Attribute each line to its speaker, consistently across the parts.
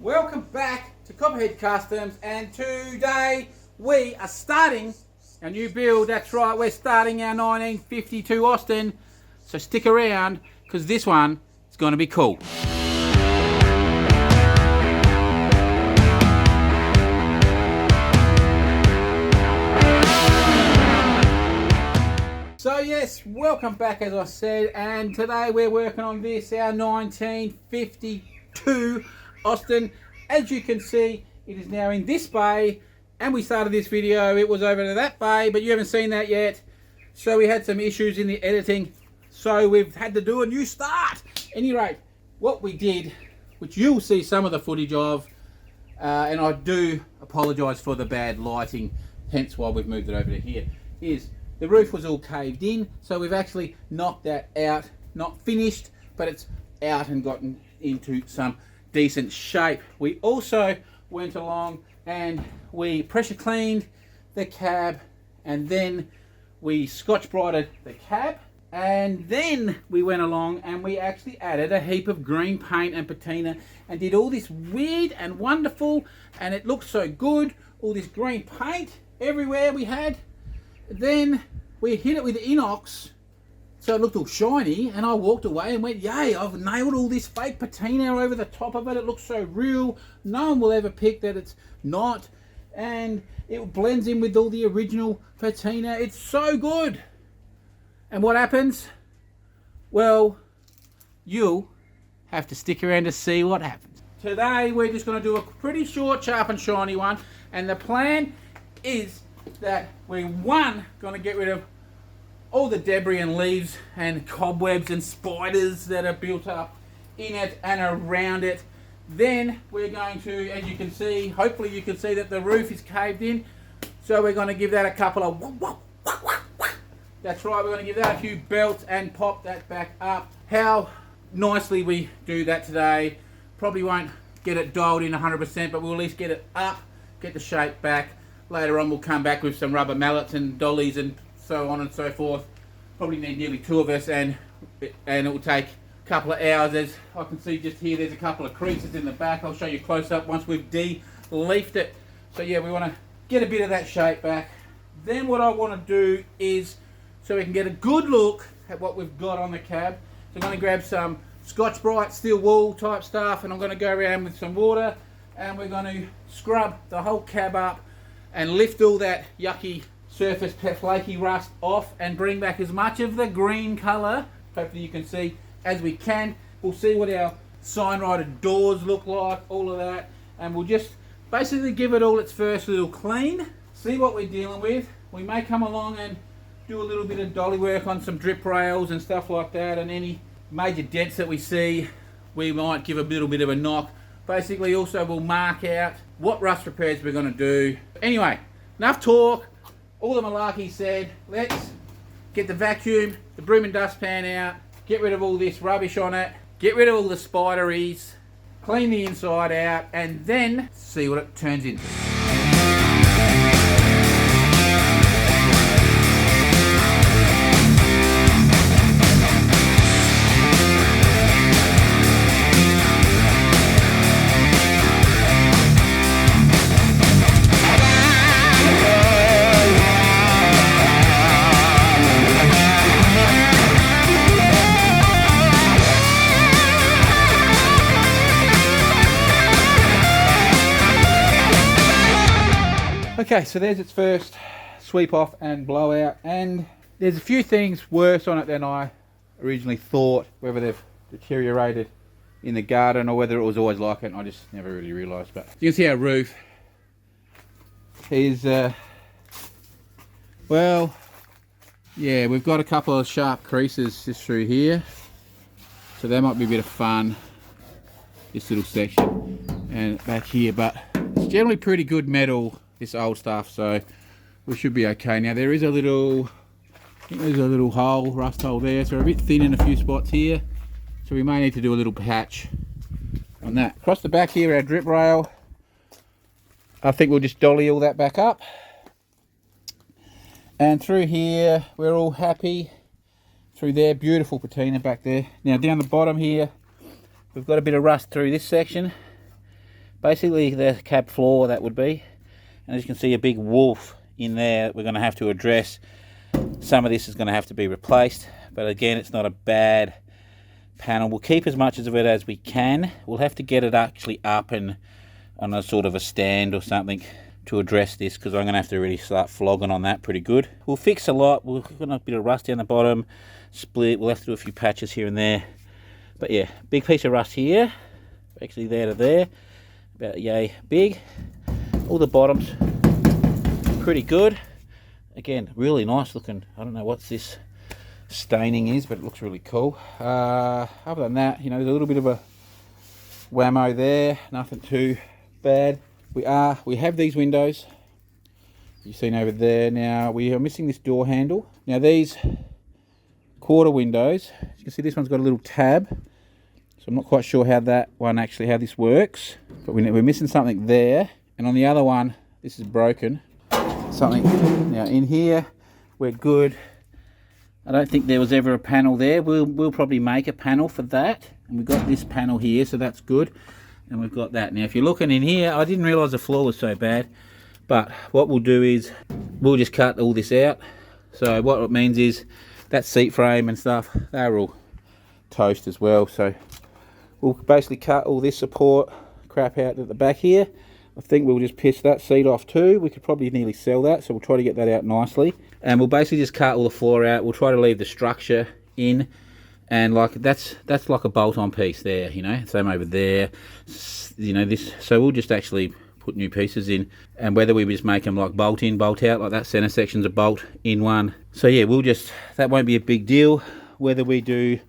Speaker 1: Welcome back to Copperhead Kustoms, and today we are starting a new build. That's right, we're starting our 1952 Austin, so stick around because this one is going to be cool. So yes, welcome back as I said, and today we're working on this, our 1952 Austin. As you can see, it is now in this bay, and we started this video, it was over to that bay, but you haven't seen that yet. So we had some issues in the editing, so we've had to do a new start. Any rate, what we did, which you'll see some of the footage of, and I do apologise for the bad lighting, hence why we've moved it over to here, is the roof was all caved in, so we've actually knocked that out. Not finished, but it's out and gotten into some decent shape. We also went along and we pressure cleaned the cab, and then we scotch brighted the cab, and then we went along and we actually added a heap of green paint and patina and did all this weird and wonderful, and it looked so good, all this green paint everywhere we had. Then we hit it with inox so it looked all shiny, and I walked away and went, yay, I've nailed all this fake patina over the top of it. It looks so real. No one will ever pick that it's not. And it blends in with all the original patina. It's so good. And what happens? Well, you'll have to stick around to see what happens. Today we're just going to do a pretty short, sharp and shiny one. And the plan is that we're going to get rid of all the debris and leaves and cobwebs and spiders that are built up in it and around it. Then we're going to, as you can see, hopefully you can see that the roof is caved in, so we're going to give that a couple of that's right, we're going to give that a few belts and pop that back up. How nicely we do that today, probably won't get it dialed in 100%, but we'll at least get it up, get the shape back. Later on we'll come back with some rubber mallets and dollies and so on and so forth. Probably need nearly two of us, and it will take a couple of hours. As I can see just here, there's a couple of creases in the back. I'll show you close up once we've de-leafed it. So yeah, we want to get a bit of that shape back. Then what I want to do is, so we can get a good look at what we've got on the cab, so I'm going to grab some Scotch Brite steel wool type stuff, and I'm going to go around with some water, and we're going to scrub the whole cab up and lift all that yucky surface flaky rust off and bring back as much of the green colour, hopefully you can see, as we can. We'll see what our sign-righted doors look like, all of that, and we'll just basically give it all its first little clean, see what we're dealing with. We may come along and do a little bit of dolly work on some drip rails and stuff like that, and any major dents that we see we might give a little bit of a knock. Basically also we'll mark out what rust repairs we're going to do. Anyway, enough talk, all the malarkey said. Let's get the vacuum, the broom and dustpan out, get rid of all this rubbish on it, get rid of all the spideries, clean the inside out, and then see what it turns into. Okay, so there's its first sweep off and blowout, and there's a few things worse on it than I originally thought, whether they've deteriorated in the garden or whether it was always like it and I just never really realised. But you can see our roof is, well, yeah, we've got a couple of sharp creases just through here, so that might be a bit of fun, this little section, and back here, but it's generally pretty good metal, this old stuff, so we should be okay. Now there is a little, I think there's a little hole, rust hole there, so we're a bit thin in a few spots here, so we may need to do a little patch on that. Across the back here, our drip rail, I think we'll just dolly all that back up, and through here we're all happy. Through there, beautiful patina back there. Now down the bottom here we've got a bit of rust through this section, basically the cab floor, that would be. And as you can see, a big wolf in there we're going to have to address. Some of this is going to have to be replaced, but again, it's not a bad panel. We'll keep as much of it as we can. We'll have to get it actually up and on a sort of a stand or something to address this, because I'm going to have to really start flogging on that pretty good. We'll fix a lot. We've got a bit of rust down the bottom, split. We'll have to do a few patches here and there. But yeah, big piece of rust here, actually there to there, about yay big. All the bottoms pretty good. Again, really nice looking. I don't know what this staining is, but it looks really cool. Other than that, you know, there's a little bit of a whammo there, nothing too bad. We have these windows you've seen over there. Now we are missing this door handle. Now these quarter windows, you can see this one's got a little tab, so I'm not quite sure how how this works, but we're missing something there. And on the other one, this is broken, something. Now in here we're good. I don't think there was ever a panel there. We'll probably make a panel for that. And we've got this panel here, so that's good. And we've got that. Now if you're looking in here, I didn't realise the floor was so bad, but what we'll do is we'll just cut all this out. So what it means is that seat frame and stuff, they're all toast as well. So we'll basically cut all this support crap out at the back here. I think we'll just piss that seat off too. We could probably nearly sell that, so we'll try to get that out nicely. And we'll basically just cut all the floor out. We'll try to leave the structure in, and like that's like a bolt-on piece there, you know. Same over there, you know, this. So we'll just actually put new pieces in, and whether we just make them like bolt in, bolt out, like that center section's a bolt in one. So yeah, that won't be a big deal. Whether we'll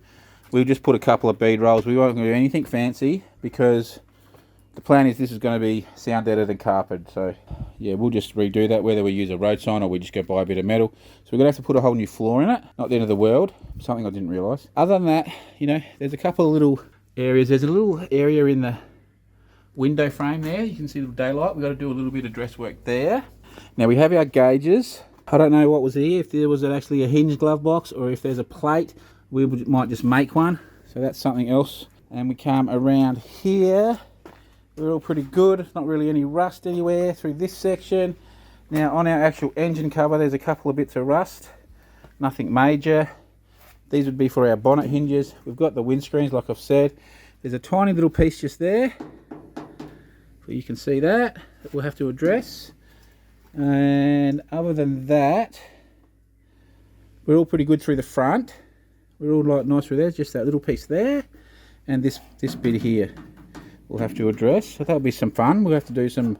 Speaker 1: just put a couple of bead rolls. We won't do anything fancy, because the plan is this is going to be sound deadened and carpeted. So yeah, we'll just redo that, whether we use a road sign or we just go buy a bit of metal. So we're going to have to put a whole new floor in it. Not the end of the world, something I didn't realise. Other than that, you know, there's a couple of little areas. There's a little area in the window frame there. You can see the daylight. We've got to do a little bit of dress work there. Now we have our gauges. I don't know what was here, if there was actually a hinge glove box or if there's a plate. We might just make one. So that's something else. And we come around here. We're all pretty good. Not really any rust anywhere through this section. Now on our actual engine cover, there's a couple of bits of rust. Nothing major. These would be for our bonnet hinges. We've got the windscreens, like I've said. There's a tiny little piece just there. So you can see that we'll have to address. And other than that, we're all pretty good through the front. We're all like nice through there. Just that little piece there. And this bit here we'll have to address. So that'll be some fun. We'll have to do some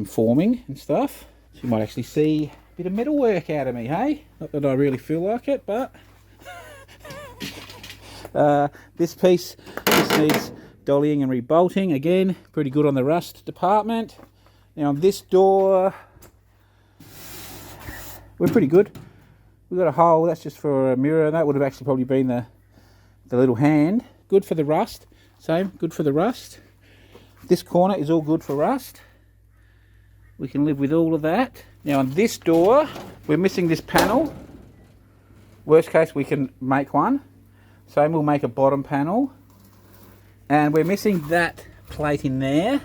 Speaker 1: forming and stuff. So you might actually see a bit of metal work out of me, hey? Not that I really feel like it, but this piece just needs dollying and rebolting. Again, pretty good on the rust department. Now on this door, we're pretty good. We've got a hole, that's just for a mirror. That would have actually probably been the little hand. Good for the rust. Same, good for the rust. This corner is all good for rust. We can live with all of that. Now on this door, we're missing this panel. Worst case, we can make one. Same, we'll make a bottom panel. And we're missing that plate in there.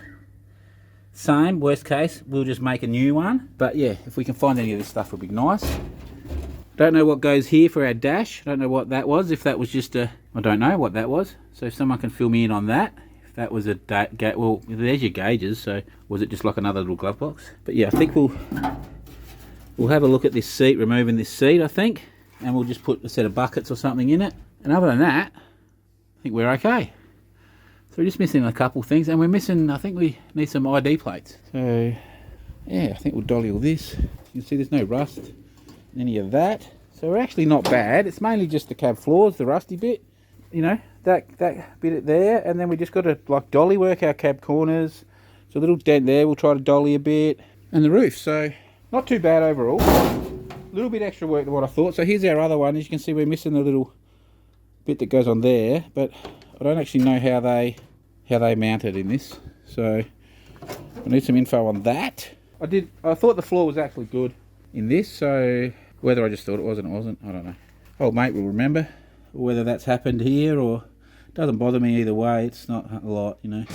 Speaker 1: Same, worst case, we'll just make a new one. But yeah, if we can find any of this stuff, would be nice. Don't know what goes here for our dash. I don't know what that was. If that was just I don't know what that was. So if someone can fill me in on that. If that was well, there's your gauges. So was it just like another little glove box? But yeah, I think we'll have a look at this seat, removing this seat, I think. And we'll just put a set of buckets or something in it. And other than that, I think we're okay. So we're just missing a couple things, and we're missing, I think we need some ID plates. So yeah, I think we'll dolly all this. You can see there's no rust in any of that. So we're actually not bad. It's mainly just the cab floors, the rusty bit, you know, that bit there. And then we just got to like dolly work our cab corners. So a little dent there, we'll try to dolly a bit. And the roof, so not too bad overall. A little bit extra work than what I thought. So here's our other one. As you can see, we're missing the little bit that goes on there, but I don't actually know how they mounted in this, so I need some info on that. I thought the floor was actually good in this, so whether I just thought it was and it wasn't, I don't know. Old mate will remember, or whether that's happened here, or it doesn't bother me either way. It's not a lot, you know.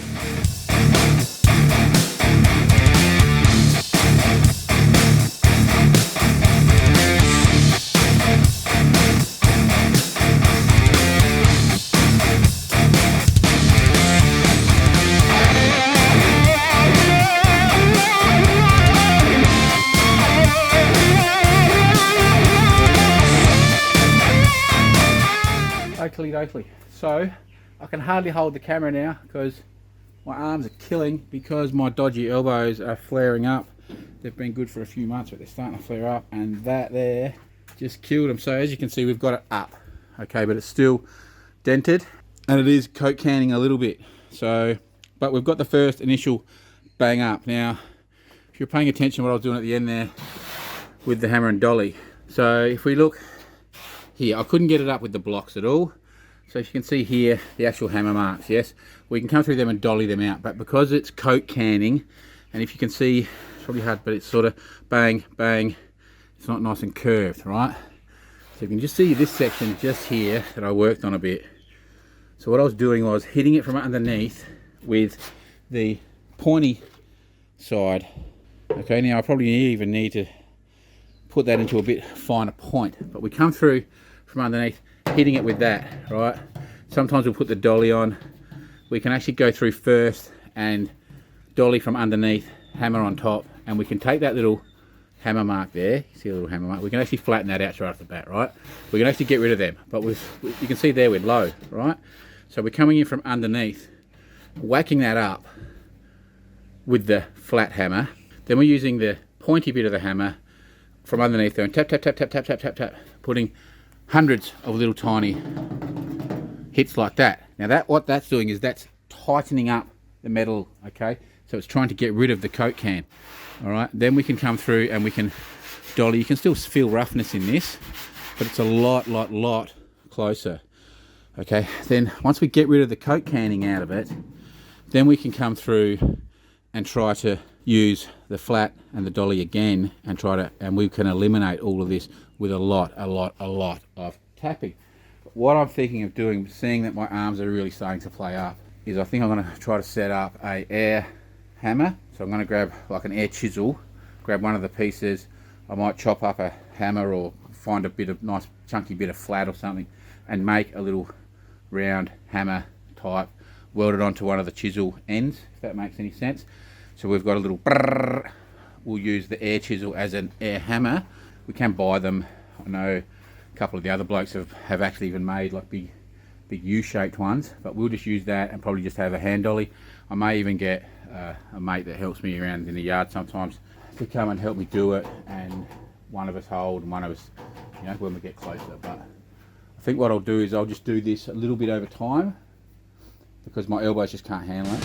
Speaker 1: dotely. So I can hardly hold the camera now because my arms are killing because my dodgy elbows are flaring up. They've been good for a few months, but they're starting to flare up, and that there just killed them. So as you can see, we've got it up, okay, but it's still dented, and it is coat canning a little bit. So, but we've got the first initial bang up. Now, if you're paying attention to what I was doing at the end there with the hammer and dolly. So if we look here, I couldn't get it up with the blocks at all. So if you can see here, the actual hammer marks, yes, we can come through them and dolly them out. But because it's coat canning, and if you can see, it's probably hard, but it's sort of bang, bang. It's not nice and curved, right? So you can just see this section just here that I worked on a bit. So what I was doing was hitting it from underneath with the pointy side. Okay, now I probably even need to put that into a bit finer point, but we come through from underneath, hitting it with that, right? Sometimes we'll put the dolly on. We can actually go through first and dolly from underneath, hammer on top, and we can take that little hammer mark there. See a little hammer mark? We can actually flatten that out right off the bat, right? We can actually get rid of them, but you can see there we're low, right? So we're coming in from underneath, whacking that up with the flat hammer. Then we're using the pointy bit of the hammer from underneath there and tap, tap, tap, tap, tap, tap, tap, tap, putting hundreds of little tiny hits like that. Now what that's doing is that's tightening up the metal, okay? So it's trying to get rid of the coat can, all right? Then we can come through and we can dolly. You can still feel roughness in this, but it's a lot closer, okay? Then once we get rid of the coat canning out of it, then we can come through and try to use the flat and the dolly again and we can eliminate all of this with a lot of tapping. But what I'm thinking of doing, seeing that my arms are really starting to play up, is I think I'm going to try to set up a air hammer. So I'm going to grab like an air chisel, grab one of the pieces. I might chop up a hammer or find a bit of nice chunky bit of flat or something and make a little round hammer type, weld it onto one of the chisel ends, if that makes any sense. So we've got a little brrr. We'll use the air chisel as an air hammer. We can buy them. I know a couple of the other blokes have actually even made like big U-shaped ones, but we'll just use that and probably just have a hand dolly. I may even get a mate that helps me around in the yard sometimes to come and help me do it, and one of us hold and one of us, you know, when we get closer. But I think what I'll do is I'll just do this a little bit over time because my elbows just can't handle it.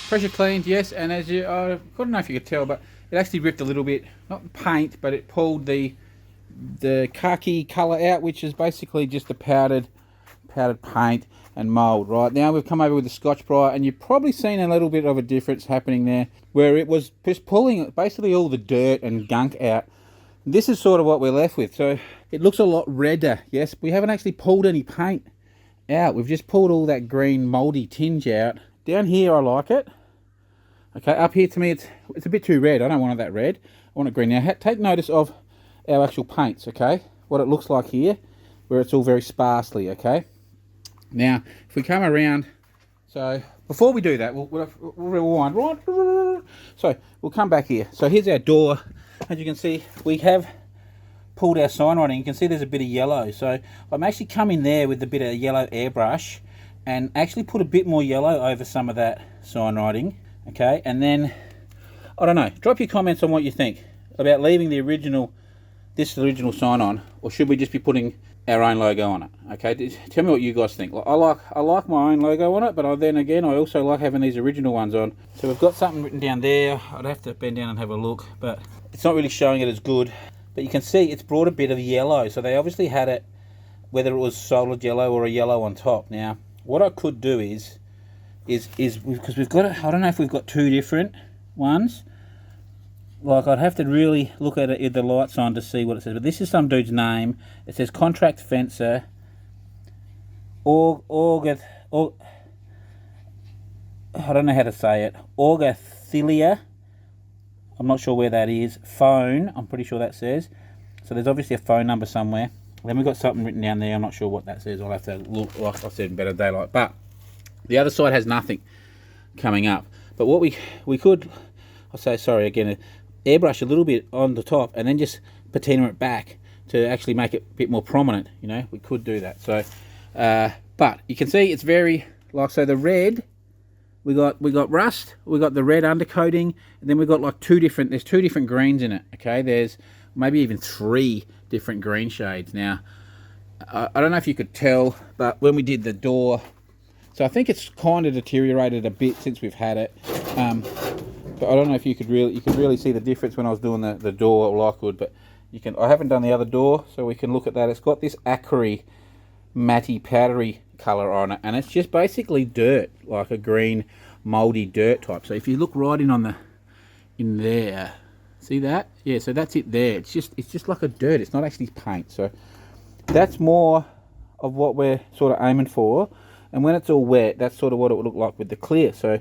Speaker 1: Pressure cleaned, yes, and as you, I don't know if you could tell, but it actually ripped a little bit, not paint, but it pulled the khaki colour out, which is basically just the powdered paint and mould. Right, now we've come over with the Scotch-Brite, and you've probably seen a little bit of a difference happening there, where it was just pulling basically all the dirt and gunk out. This is sort of what we're left with, so it looks a lot redder. Yes, we haven't actually pulled any paint out, we've just pulled all that green mouldy tinge out. Down here I like it. Okay, up here to me it's a bit too red. I don't want it that red. want it green. Now take notice of our actual paints, okay? What it looks like here, where it's all very sparsely, okay? Now, if we come around, so before we do that, we'll rewind, right? So we'll come back here. So here's our door. As you can see, we have pulled our sign writing. You can see there's a bit of yellow. So I'm actually coming there with a bit of yellow airbrush and actually put a bit more yellow over some of that sign writing, okay? And then, I don't know, drop your comments on what you think about leaving the original, this original sign on, or should we just be putting our own logo on it, okay? Tell me what you guys think. I like my own logo on it, but then again, I also like having these original ones on. So we've got something written down there. I'd have to bend down and have a look, but it's not really showing it as good. But you can see it's brought a bit of yellow, so they obviously had it, whether it was solid yellow or a yellow on top. Now, what I could do is because we've got, I don't know if we've got two different ones. Like, I'd have to really look at it with the lights on to see what it says. But this is some dude's name. It says contract fencer. I don't know how to say it. Orgathilia. I'm not sure where that is. Phone. I'm pretty sure that says. So there's obviously a phone number somewhere. Then we've got something written down there. I'm not sure what that says. I'll have to look, like I said, in better daylight. But the other side has nothing coming up. But what we could, I'll say, sorry again, airbrush a little bit on the top and then just patina it back to actually make it a bit more prominent. You know, we could do that. So, but you can see it's very, like, so the red, we got rust, we got the red undercoating, and then we got like there's two different greens in it. Okay, there's maybe even 3 different green shades. Now, I don't know if you could tell, but when we did the door, so I think it's kind of deteriorated a bit since we've had it. But I don't know if you could really see the difference when I was doing the door, or I could, but you can. I haven't done the other door, so we can look at that. It's got this acry, matty, powdery colour on it, and it's just basically dirt, like a green, mouldy dirt type. So if you look right in there, see that? Yeah, so that's it there. It's just like a dirt. It's not actually paint. So that's more of what we're sort of aiming for. And when it's all wet, that's sort of what it would look like with the clear. So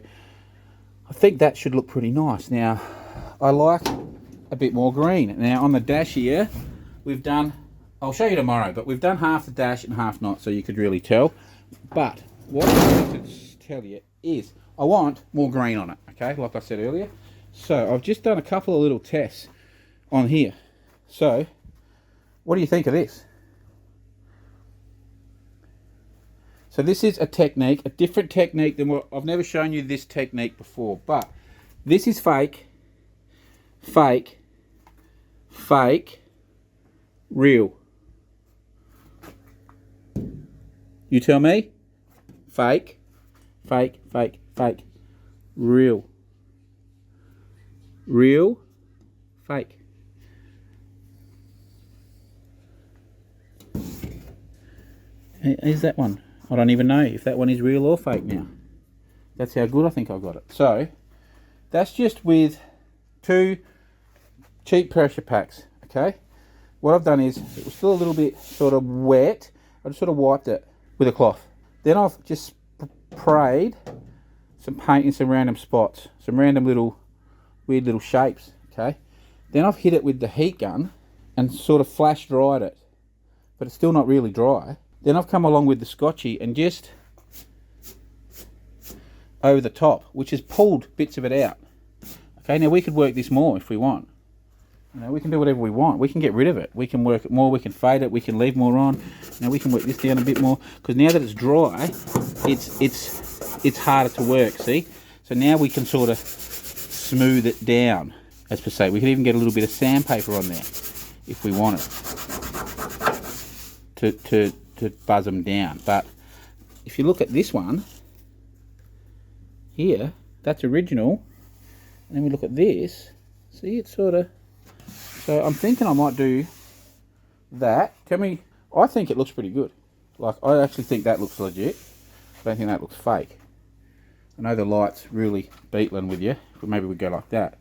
Speaker 1: I think that should look pretty nice. Now, I like a bit more green. Now, on the dash here, we've done, I'll show you tomorrow, but we've done half the dash and half not, so you could really tell. But what I'm going to tell you is I want more green on it, okay, like I said earlier. So I've just done a couple of little tests on here. So what do you think of this? So this is a technique, a different technique than what I've never shown you this technique before, but this is fake, fake, fake, real. You tell me? Fake, fake, fake, fake, real. Real, fake. Is that one? I don't even know if that one is real or fake now. That's how good I think I got it. So, that's just with 2 cheap pressure packs, okay? What I've done is, it was still a little bit sort of wet. I just sort of wiped it with a cloth. Then I've just sprayed some paint in some random spots. Some random little, weird little shapes, okay? Then I've hit it with the heat gun and sort of flash dried it. But it's still not really dry. Then I've come along with the Scotchy and just over the top, which has pulled bits of it out. Okay, now we could work this more if we want. You know, we can do whatever we want. We can get rid of it. We can work it more. We can fade it. We can leave more on. Now we can work this down a bit more, because now that it's dry, it's harder to work. See, so now we can sort of smooth it down, as per se. We can even get a little bit of sandpaper on there if we want it to buzz them down. But if you look at this one here, that's original, and then we look at this, see, it's sort of, so I'm thinking I might do that. Tell me, I think it looks pretty good. Like, I actually think that looks legit. I don't think that looks fake. I know the light's really beetling with you, but maybe we go like that.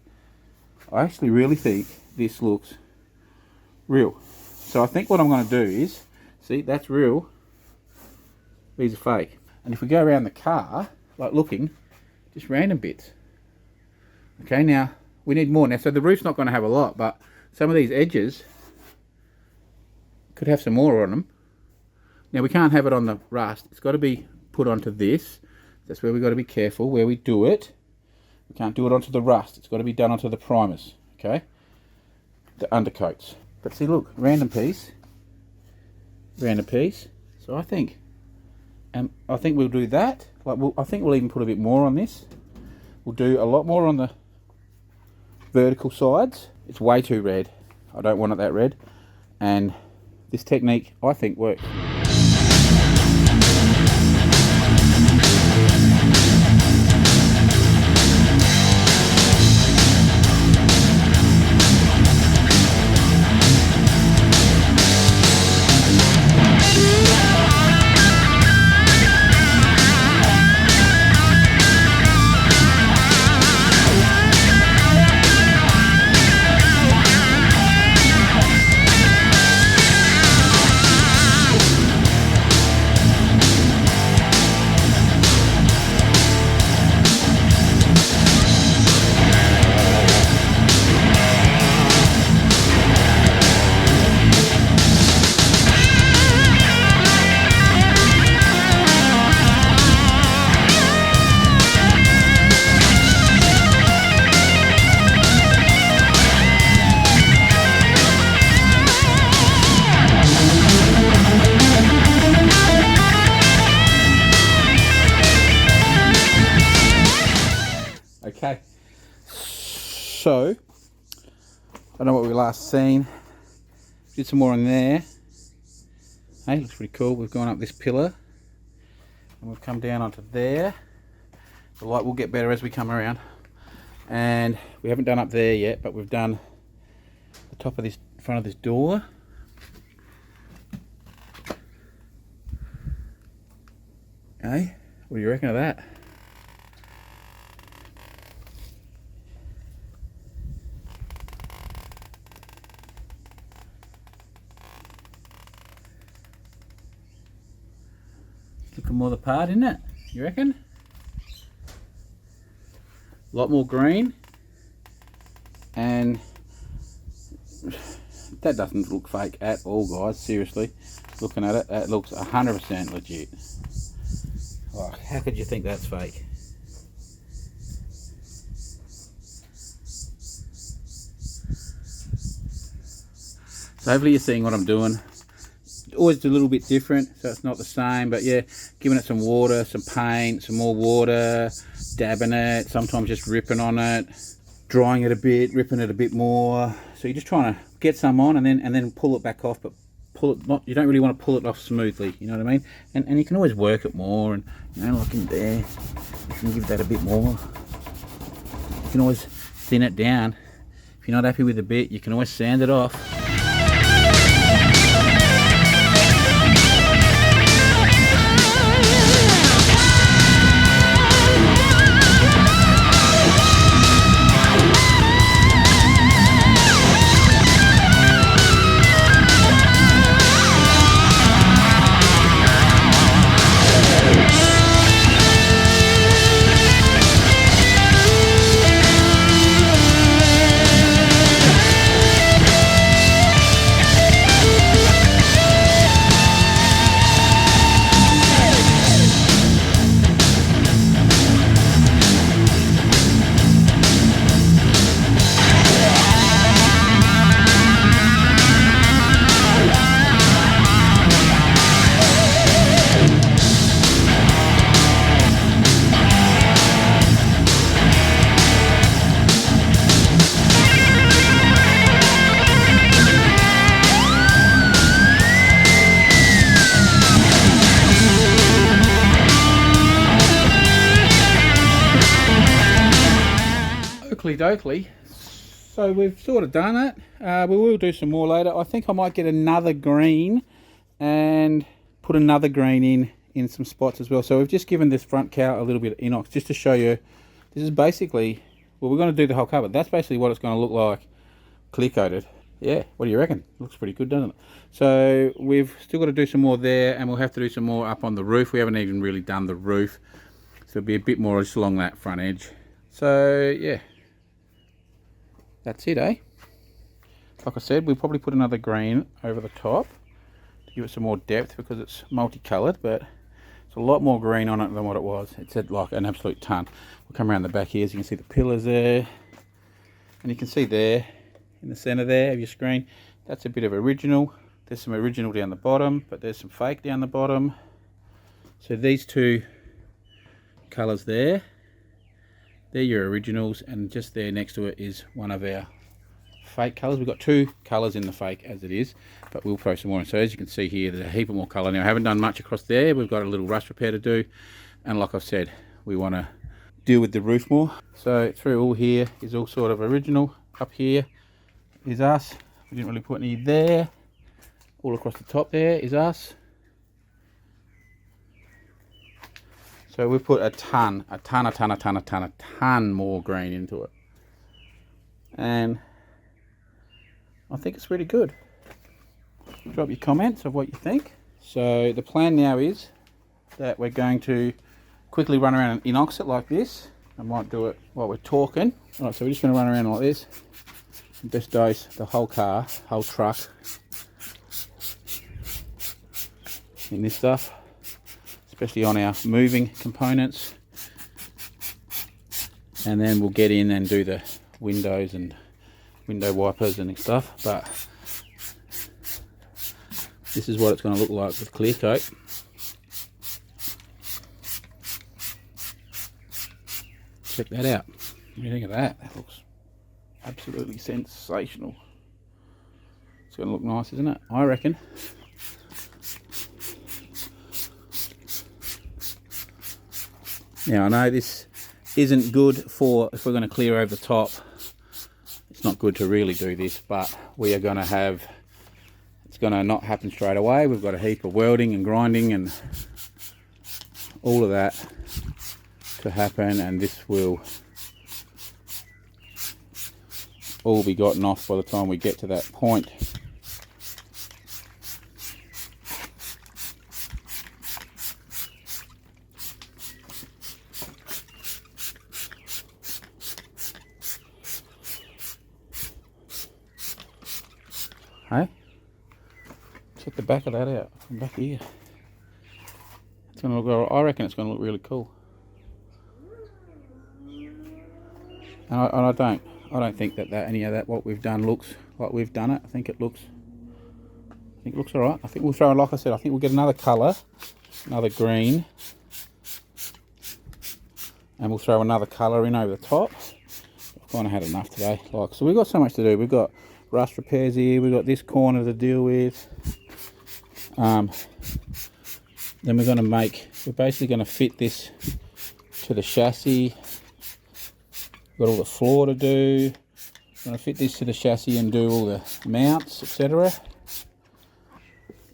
Speaker 1: I actually really think this looks real. So I think what I'm going to do is, see, that's real, these are fake. And if we go around the car, like looking, just random bits. Okay, now, We need more now. So the roof's not going to have a lot, but some of these edges could have some more on them. Now we can't have it on the rust. It's got to be put onto this. That's where we've got to be careful where we do it. We can't do it onto the rust. It's got to be done onto the primers, okay? The undercoats. But see, look, random piece. So I think we'll do that. Like, I think we'll even put a bit more on this. We'll do a lot more on the vertical sides. It's way too red. I don't want it that red. And this technique, I think, works. Okay, so I don't know what we last seen. Did some more in there. Hey, looks pretty cool. We've gone up this pillar and we've come down onto there. The light will get better as we come around. And we haven't done up there yet, but we've done the top of this front of this door. Hey, what do you reckon of that? Looking more the part, isn't it? You reckon? A lot more green. And that doesn't look fake at all, guys. Seriously. Looking at it, that looks 100% legit. Oh, how could you think that's fake? So hopefully you're seeing what I'm doing. Always do a little bit different, so it's not the same, but yeah, giving it some water, some paint, some more water, dabbing it, sometimes just ripping on it, drying it a bit, ripping it a bit more. So you're just trying to get some on and then pull it back off, but pull it not, you don't really want to pull it off smoothly, you know what I mean? And you can always work it more, and you know, like in there, you can give that a bit more. You can always thin it down. If you're not happy with the bit, you can always sand it off. Dokely. So we've sort of done it. We will do some more later. I think I might get another green and put another green in some spots as well. So we've just given this front cow a little bit of inox just to show you. This is basically, well, we're going to do the whole cover. That's basically what it's going to look like clear coated. Yeah, what do you reckon? Looks pretty good, doesn't it? So we've still got to do some more there, and we'll have to do some more up on the roof. We haven't even really done the roof, so it'll be a bit more just along that front edge. So yeah, that's it, eh? Like I said, we'll probably put another green over the top to give it some more depth because it's multicolored, but it's a lot more green on it than what it was. It's at like an absolute ton. We'll come around the back here so you can see the pillars there, and you can see there in the center there of your screen, that's a bit of original. There's some original down the bottom, but there's some fake down the bottom. So these two colors there, they're your originals, and just there next to it is one of our fake colors. We've got two colors in the fake as it is, but we'll throw some more in. So as you can see here, there's a heap of more color. Now I haven't done much across there. We've got a little rust repair to do, and like I've said, we want to deal with the roof more. So through all here is all sort of original. Up here is us. We didn't really put any there. All across the top there is us. So we've put a ton more green into it, and I think it's really good. Drop your comments of what you think. So the plan now is that we're going to quickly run around and inox it like this. I might do it while we're talking. All right, so we're just going to run around like this and just dose the whole car, whole truck in this stuff, especially on our moving components. And then we'll get in and do the windows and window wipers and stuff, but this is what it's going to look like with clear coat. Check that out. What do you think of that? That looks absolutely sensational. It's going to look nice, isn't it? I reckon. Now I know this isn't good for if we're going to clear over the top. It's not good to really do this, but we are going to have, it's going to not happen straight away. We've got a heap of welding and grinding and all of that to happen, and this will all be gotten off by the time we get to that point. Hey, check the back of that out from back here. It's going to look, I reckon it's going to look really cool. And I don't think that any of that what we've done looks like we've done it. I think it looks all right. I think we'll throw, like I said, I think we'll get another colour, another green, and we'll throw another colour in over the top. I've kind of had enough today. Like, so we've got so much to do. We've got rust repairs here, we've got this corner to deal with. Then we're basically going to fit this to the chassis. We've got all the floor to do. We're going to fit this to the chassis and do all the mounts, etc.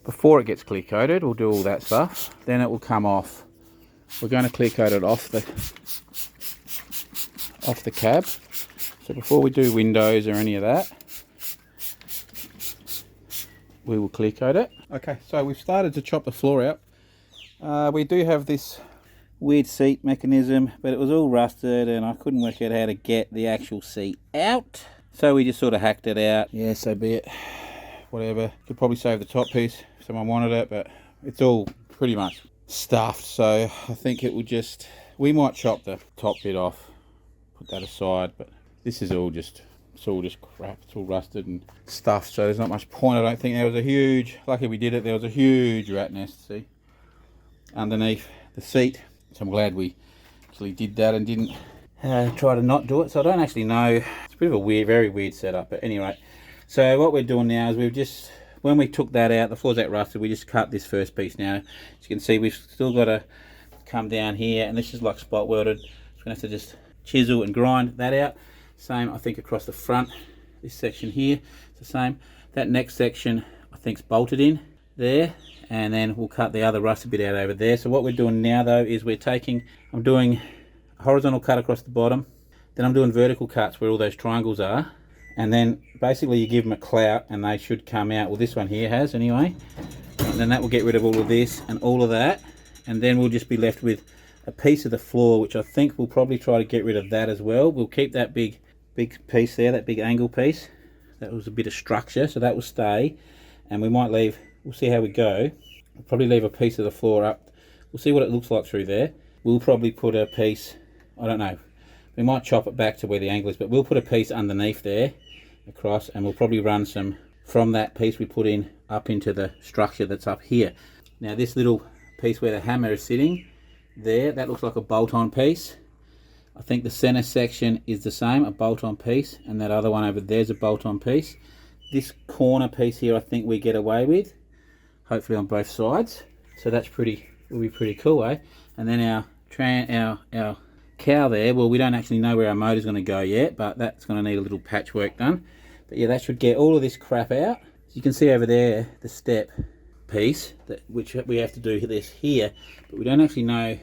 Speaker 1: Before it gets clear coated, we'll do all that stuff. Then it will come off. We're going to clear coat it off the cab. So before we do windows or any of that, we will clear coat it. Okay, so we've started to chop the floor out. We do have this weird seat mechanism, but it was all rusted and I couldn't work out how to get the actual seat out. So we just sort of hacked it out. Yeah, so be it. Whatever. Could probably save the top piece if someone wanted it, but it's all pretty much stuffed. So I think it will just, we might chop the top bit off, put that aside, but this is all just, it's all just crap. It's all rusted and stuffed, so there's not much point. I don't think. There was a huge, lucky we did it, there was a huge rat nest, see, underneath the seat. So I'm glad we actually did that and didn't try to not do it. So I don't actually know. It's a bit of a weird, very weird setup. But anyway, so what we're doing now is we've just, when we took that out, the floor's that rusted, we just cut this first piece now. As you can see, we've still got to come down here, and this is like spot welded. So we're going to have to just chisel and grind that out. Same, I think, across the front. This section here, it's the same. That next section, I think, is bolted in there, and then we'll cut the other rusted bit out over there. So what we're doing now, though, is we're taking, I'm doing a horizontal cut across the bottom, then I'm doing vertical cuts where all those triangles are, and then basically you give them a clout and they should come out. Well, this one here has anyway, and then that will get rid of all of this and all of that, and then we'll just be left with a piece of the floor, which I think we'll probably try to get rid of that as well. We'll keep that big big piece there, that big angle piece. That was a bit of structure, so that will stay. And we might leave, we'll see how we go. We'll probably leave a piece of the floor up. We'll see what it looks like through there. We'll probably put a piece, I don't know, we might chop it back to where the angle is, but we'll put a piece underneath there, across, and we'll probably run some from that piece we put in up into the structure that's up here. Now this little piece where the hammer is sitting there, that looks like a bolt-on piece. I think the center section is the same, a bolt-on piece, and that other one over there's a bolt-on piece. This corner piece here I think we get away with, hopefully on both sides. So that's pretty, will be pretty cool, eh? And then our cow there, well, we don't actually know where our motor's going to go yet, but that's going to need a little patchwork done. But yeah, that should get all of this crap out. As you can see over there, the step piece, which we have to do this here, but we don't actually know,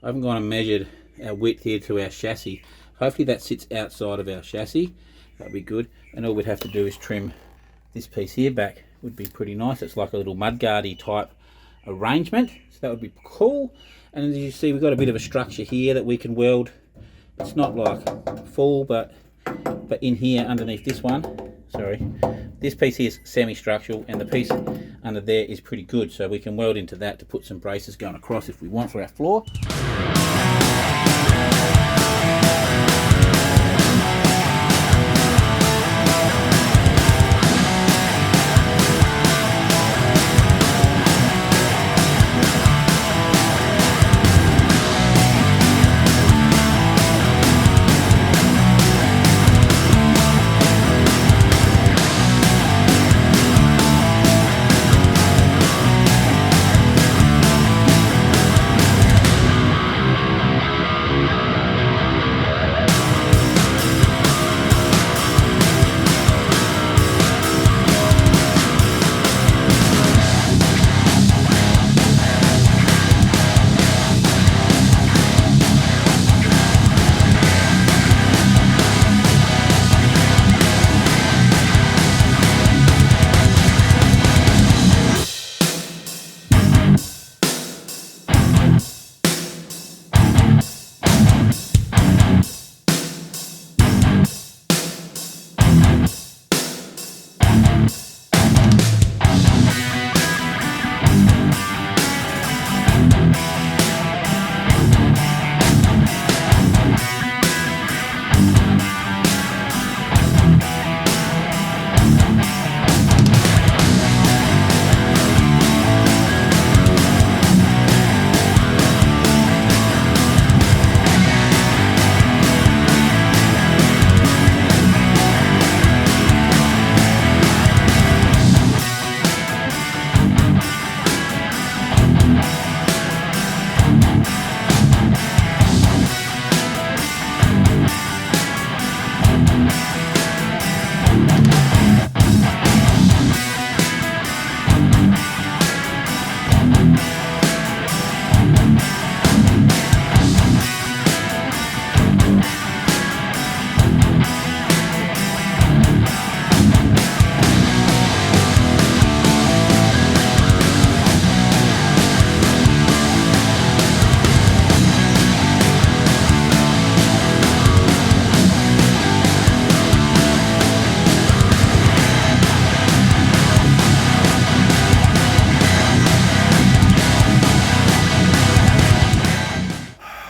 Speaker 1: I haven't gone and measured our width here to our chassis. Hopefully that sits outside of our chassis, that'd be good. And all we'd have to do is trim this piece here back, would be pretty nice. It's like a little mudguardy type arrangement, so that would be cool. And as you see, we've got a bit of a structure here that we can weld. It's not like full, but in here underneath this one, sorry, this piece here is semi-structural, and the piece under there is pretty good, so we can weld into that to put some braces going across if we want for our floor.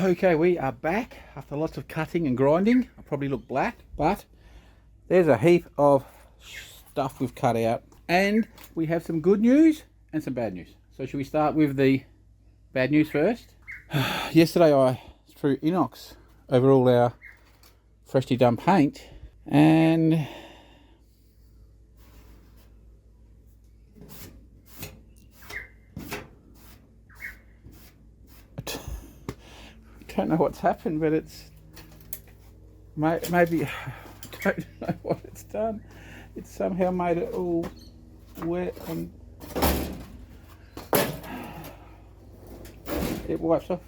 Speaker 1: Okay, we are back after lots of cutting and grinding. I probably look black, but there's a heap of stuff we've cut out, and we have some good news and some bad news. So should we start with the bad news first? Yesterday I threw inox over all our freshly done paint, and I don't know what's happened, but it's maybe I don't know what it's done. It's somehow made it all wet and it wipes off.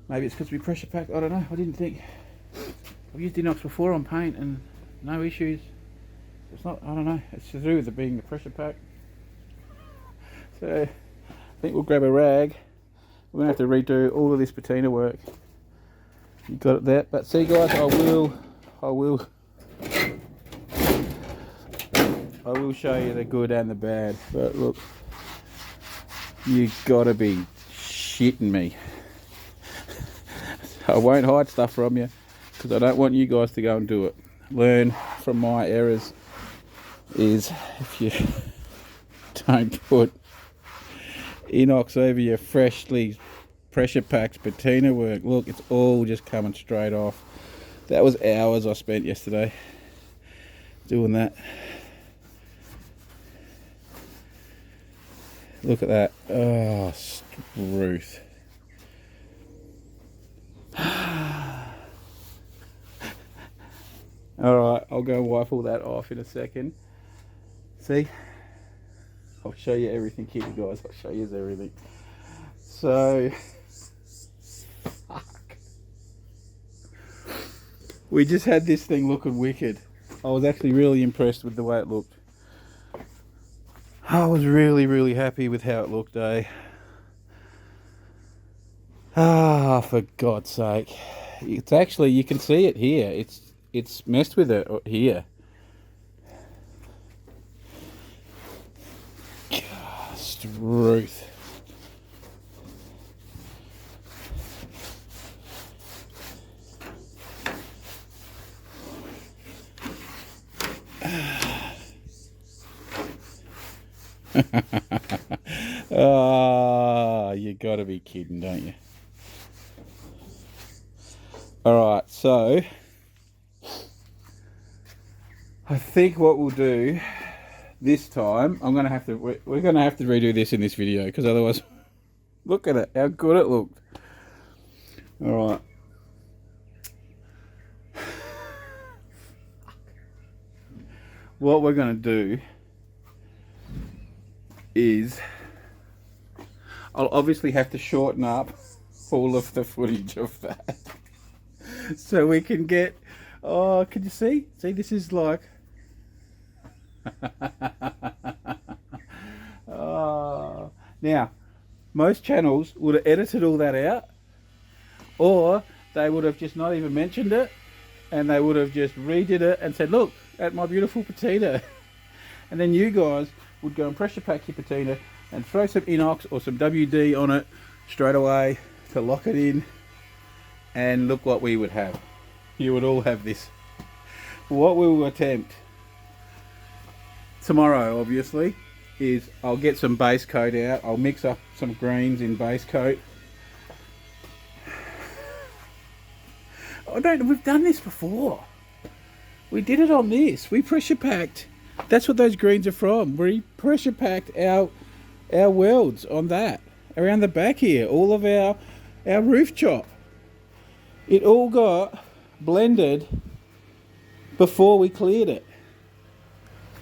Speaker 1: Maybe it's because we pressure packed. I don't know. I didn't think. I've used inox before on paint and no issues. It's not. I don't know. It's to do with it being the pressure pack. So I think we'll grab a rag. We're going to have to redo all of this patina work. You got it there. But see guys, I will I will show you the good and the bad. But look, you gotta be shitting me. I won't hide stuff from you because I don't want you guys to go and do it. Learn from my errors is if you don't put inox over your freshly pressure packed patina work. Look, it's all just coming straight off. That was hours I spent yesterday doing that. Look at that. Oh, Struth. Alright, I'll go wipe all that off in a second. See? I'll show you everything here, guys. I'll show you everything. So, fuck. We just had this thing looking wicked. I was actually really impressed with the way it looked. I was really happy with how it looked, eh? Ah, for God's sake. It's actually, you can see it here. It's messed with it here. Struth. Oh, you gotta be kidding, don't you? Alright, so I think what we'll do this time, we're gonna have to redo this in this video because otherwise, look at it, how good it looked. Alright. What we're gonna do is I'll obviously have to shorten up all of the footage of that so we can get, oh, can you see? See, this is like oh. Now, most channels would have edited all that out, or they would have just not even mentioned it, and they would have just redid it and said, look at my beautiful patina. And then you guys would go and pressure pack your patina and throw some inox or some WD on it straight away to lock it in, and look what we would have. You would all have this. What we will attempt tomorrow, obviously, is I'll get some base coat out. I'll mix up some greens in base coat. We've done this before. We did it on this. We pressure packed. That's what those greens are from. We pressure packed our welds on that around the back here. All of our roof chop. It all got blended before we cleared it.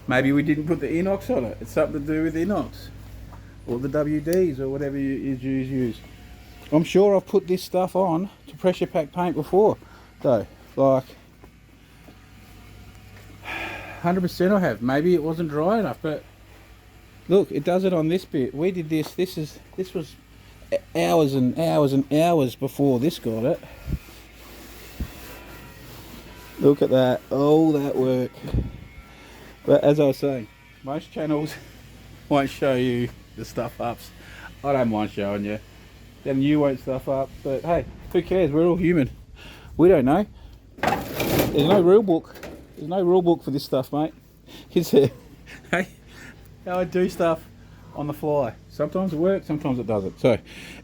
Speaker 1: Maybe we didn't put the inox on it. It's something to do with inox or the WDs or whatever you use. I'm sure I've put this stuff on to pressure pack paint before though, like 100% I have. Maybe it wasn't dry enough, but look, it does it on this bit. We did this. This was hours and hours and hours before this got it. Look at that, all that work. But as I was saying, most channels won't show you the stuff ups. I don't mind showing you. Then you won't stuff up, but hey, who cares? We're all human. We don't know. There's no rule book. There's no rule book for this stuff, mate. It's hey, how I do stuff on the fly. Sometimes it works, sometimes it doesn't. So,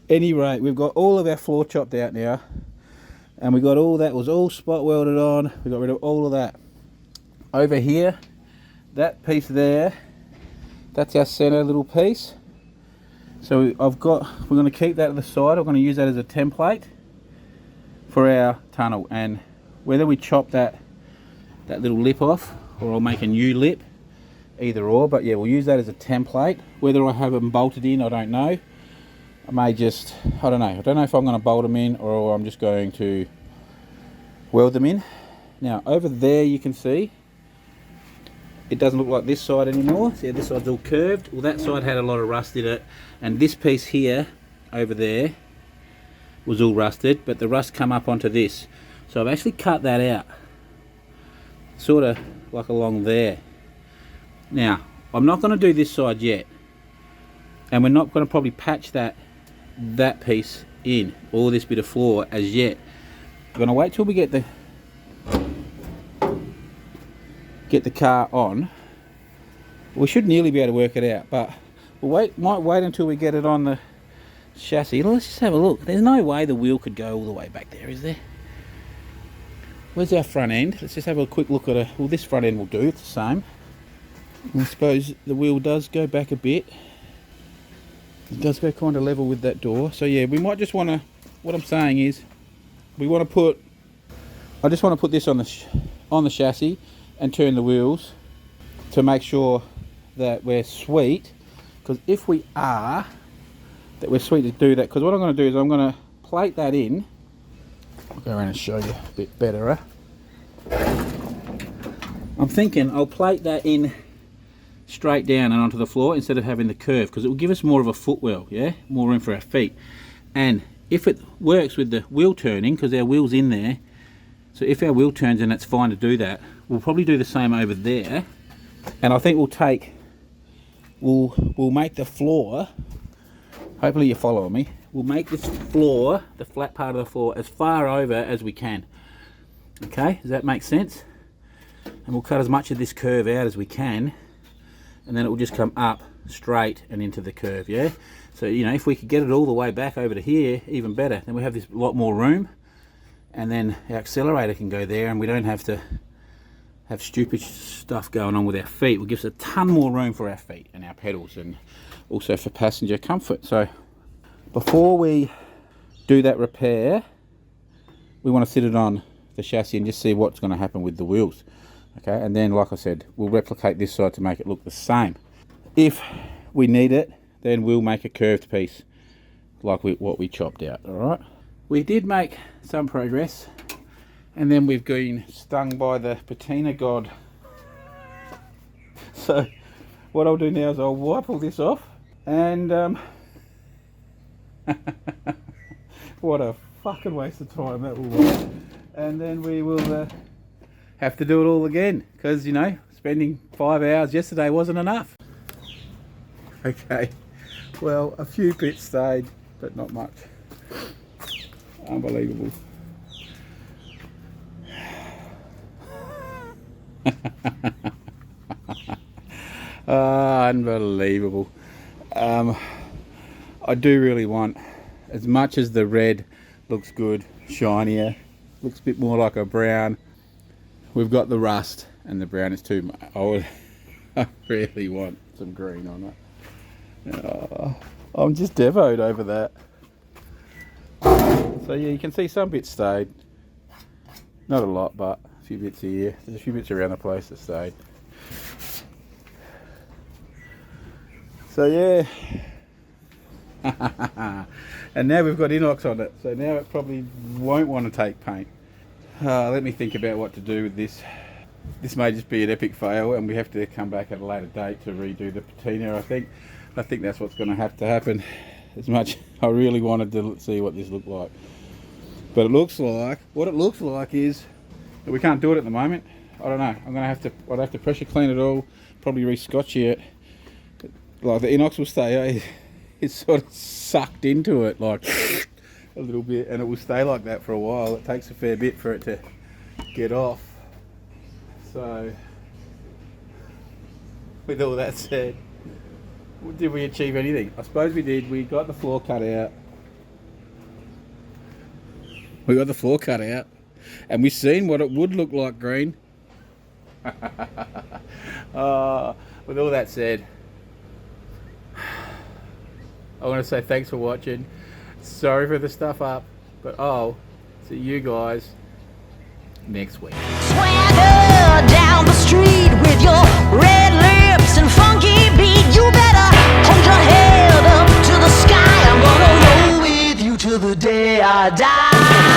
Speaker 1: any rate, we've got all of our floor chopped out now, and we got all that was all spot welded on. We got rid of all of that. Over here, that piece there, that's our center little piece. So we're going to keep that to the side. I'm going to use that as a template for our tunnel, and whether we chop that little lip off or I'll make a new lip, either or, but yeah, we'll use that as a template. Whether I have them bolted in, I don't know. I may just, I don't know if I'm going to bolt them in or I'm just going to weld them in. Now over there you can see it doesn't look like this side anymore. See, this side's all curved. Well, that side had a lot of rust in it, and this piece here over there was all rusted, but the rust come up onto this. So I've actually cut that out. sort of like along there. Now, I'm not going to do this side yet, and we're not going to probably patch that piece in, or this bit of floor as yet. I'm going to wait till we get the car on. We should nearly be able to work it out, but we'll might wait until we get it on the chassis. Let's just have a look. There's no way the wheel could go all the way back there, is there? Where's our front end? Let's just have a quick look at it. Well, this front end will do, it's the same. I suppose the wheel does go back a bit. It does go kind of level with that door. So yeah, we might just want to, what I'm saying is, we want to put, I just want to put this on the chassis and turn the wheels to make sure that we're sweet. Because if we are, that we're sweet to do that. Because what I'm going to do is I'm going to plate that in. I'll go around and show you a bit better. I'm thinking I'll plate that in straight down and onto the floor instead of having the curve, because it will give us more of a footwell, yeah, more room for our feet. And if it works with the wheel turning, because our wheel's in there, so if our wheel turns and it's fine to do that, we'll probably do the same over there. And I think we'll make the floor, hopefully you're following me, we'll make this floor, the flat part of the floor, as far over as we can. Okay, does that make sense? And we'll cut as much of this curve out as we can, and then it will just come up straight and into the curve, yeah? So, you know, if we could get it all the way back over to here, even better. Then we have this lot more room, and then our accelerator can go there, and we don't have to have stupid stuff going on with our feet. It will give us a ton more room for our feet and our pedals, and also for passenger comfort. So before we do that repair, we want to sit it on the chassis and just see what's going to happen with the wheels. Okay, and then like I said, we'll replicate this side to make it look the same. If we need it, then we'll make a curved piece like what we chopped out. All right, we did make some progress, and then we've been stung by the patina god. So what I'll do now is I'll wipe all this off, and what a fucking waste of time that will be. And then we will have to do it all again, because, you know, spending 5 hours yesterday wasn't enough. Okay, well, a few bits stayed, but not much. Unbelievable. Unbelievable. I do really want, as much as the red looks good, shinier, looks a bit more like a brown, we've got the rust, and the brown is too much. I really want some green on it. I'm just devoed over that. So yeah, you can see some bits stayed. Not a lot, but a few bits here. There's a few bits around the place that stayed. So yeah. And now we've got inox on it, so now it probably won't want to take paint. Let me think about what to do with this. This may just be an epic fail, and we have to come back at a later date to redo the patina. I think that's what's going to have to happen. As much I really wanted to see what this looked like, but it looks like, what it looks like is that we can't do it at the moment. I don't know. I'd have to pressure clean it all, probably re-scotch it. Like the inox will stay. It's sort of sucked into it like a little bit, and it will stay like that for a while. It takes a fair bit for it to get off. So with all that said, did we achieve anything? I suppose we did. We got the floor cut out. And we've seen what it would look like green. With all that said, I want to say thanks for watching. Sorry for the stuff up, but I'll see you guys next week.
Speaker 2: Swagger down the street with your red lips and funky beat. You better hold your head up to the sky. I'm gonna roll with you till the day I die.